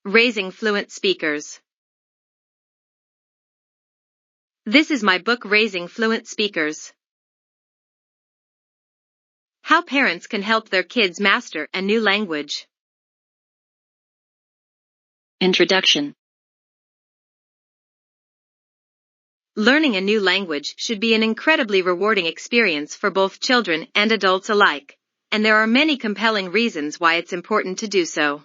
Raising Fluent Speakers. This is my book, Raising Fluent Speakers. How parents can help their kids master a new language. Introduction. Learning a new language should be an incredibly rewarding experience for both children and adults alike, and there are many compelling reasons why it's important to do so.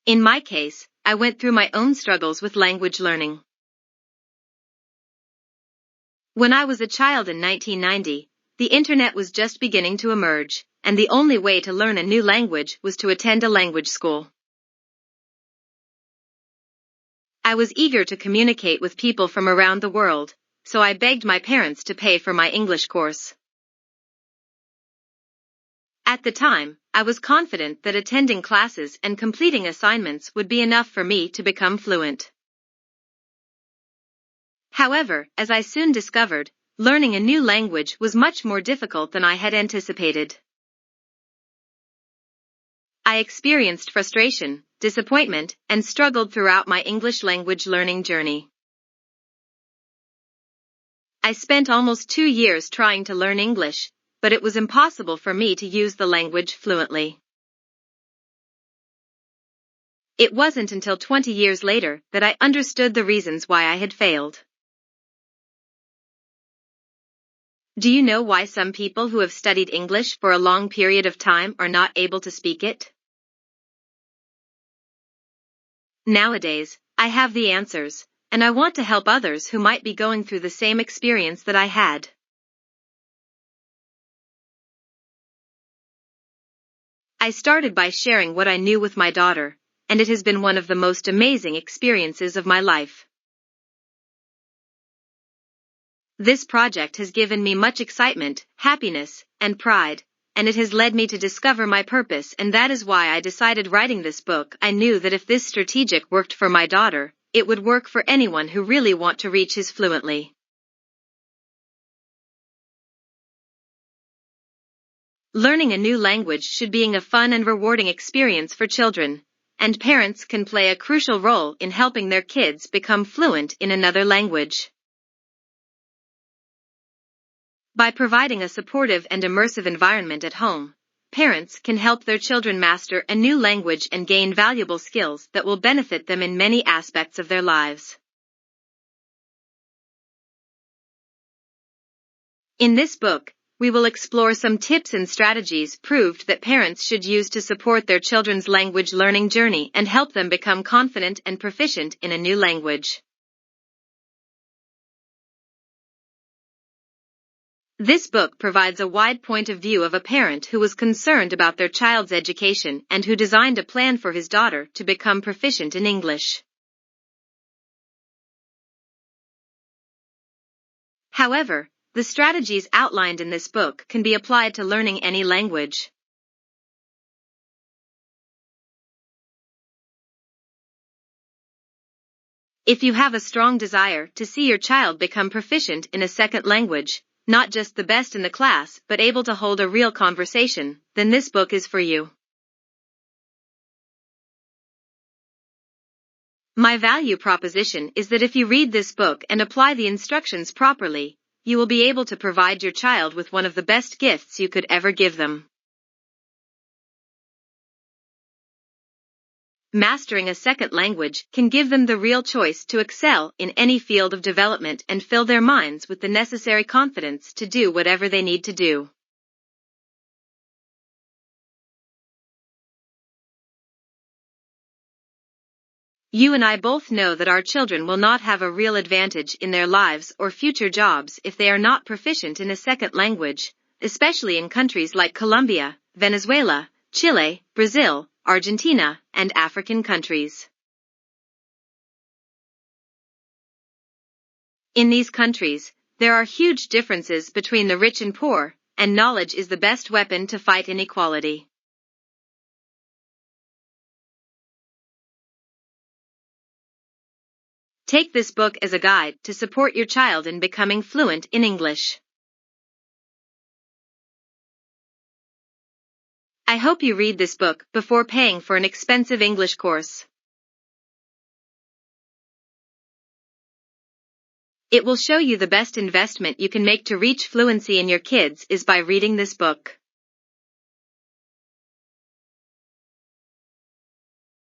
In my case, I went through my own struggles with language learning. When I was a child in 1990, the internet was just beginning to emerge, and the only way to learn a new language was to attend a language school. I was eager to communicate with people from around the world, so I begged my parents to pay for my English course. At the time, I was confident that attending classes and completing assignments would be enough for me to become fluent. However, as I soon discovered, learning a new language was much more difficult than I had anticipated. I experienced frustration, disappointment, and struggled throughout my English language learning journey. I spent almost 2 years trying to learn English, but it was impossible for me to use the language fluently. It wasn't until 20 years later that I understood the reasons why I had failed. Do you know why some people who have studied English for a long period of time are not able to speak it? Nowadays, I have the answers, and I want to help others who might be going through the same experience that I had. I started by sharing what I knew with my daughter, and it has been one of the most amazing experiences of my life. This project has given me much excitement, happiness, and pride, and it has led me to discover my purpose, and that is why I decided writing this book. I knew that if this strategic worked for my daughter, it would work for anyone who really want to reach his fluently. Learning a new language should be a fun and rewarding experience for children, and parents can play a crucial role in helping their kids become fluent in another language. By providing a supportive and immersive environment at home, parents can help their children master a new language and gain valuable skills that will benefit them in many aspects of their lives. In this book, we will explore some tips and strategies proved that parents should use to support their children's language learning journey and help them become confident and proficient in a new language. This book provides a wide point of view of a parent who was concerned about their child's education and who designed a plan for his daughter to become proficient in English. However, the strategies outlined in this book can be applied to learning any language. If you have a strong desire to see your child become proficient in a second language, not just the best in the class but able to hold a real conversation, then this book is for you. My value proposition is that if you read this book and apply the instructions properly, you will be able to provide your child with one of the best gifts you could ever give them. Mastering a second language can give them the real choice to excel in any field of development and fill their minds with the necessary confidence to do whatever they need to do. You and I both know that our children will not have a real advantage in their lives or future jobs if they are not proficient in a second language, especially in countries like Colombia, Venezuela, Chile, Brazil, Argentina, and African countries. In these countries, there are huge differences between the rich and poor, and knowledge is the best weapon to fight inequality. Take this book as a guide to support your child in becoming fluent in English. I hope you read this book before paying for an expensive English course. It will show you the best investment you can make to reach fluency in your kids is by reading this book.